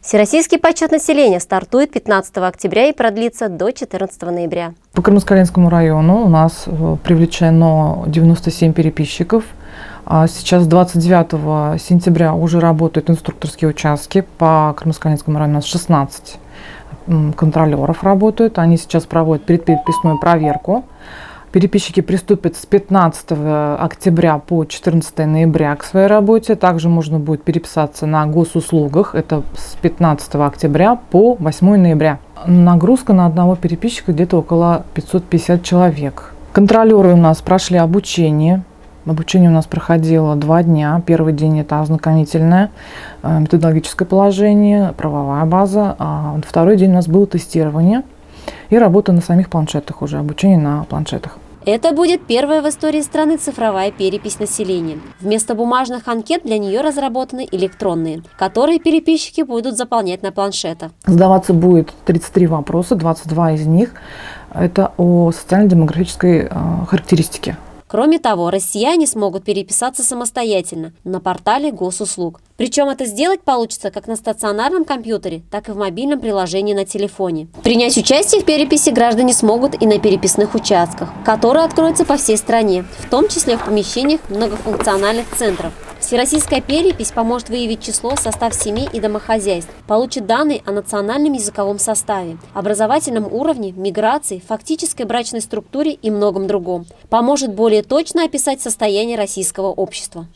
Всероссийский подсчет населения стартует 15 октября и продлится до 14 ноября. По Кармаскалинскому району у нас привлечено 97 переписчиков. Сейчас 29 сентября уже работают инструкторские участки. По Кармаскалинскому району у нас 16 контролеров работают. Они сейчас проводят предпереписную проверку. Переписчики приступят с 15 октября по 14 ноября к своей работе. Также можно будет переписаться на госуслугах. Это с 15 октября по 8 ноября. Нагрузка на одного переписчика где-то около 550 человек. Контролеры у нас прошли обучение. Обучение у нас проходило 2 дня. Первый день это ознакомительное методологическое положение, правовая база. А второй день у нас было тестирование и работа на самих планшетах, уже обучение на планшетах. Это будет первая в истории страны цифровая перепись населения. Вместо бумажных анкет для нее разработаны электронные, которые переписчики будут заполнять на планшетах. Сдаваться будет 33 вопроса, 22 из них это о социально-демографической характеристике. Кроме того, россияне смогут переписаться самостоятельно на портале госуслуг. Причем это сделать получится как на стационарном компьютере, так и в мобильном приложении на телефоне. Принять участие в переписи граждане смогут и на переписных участках, которые откроются по всей стране, в том числе в помещениях многофункциональных центров. Всероссийская перепись поможет выявить число, состав семей и домохозяйств, получит данные о национальном языковом составе, образовательном уровне, миграции, фактической брачной структуре и многом другом. Поможет более точно описать состояние российского общества.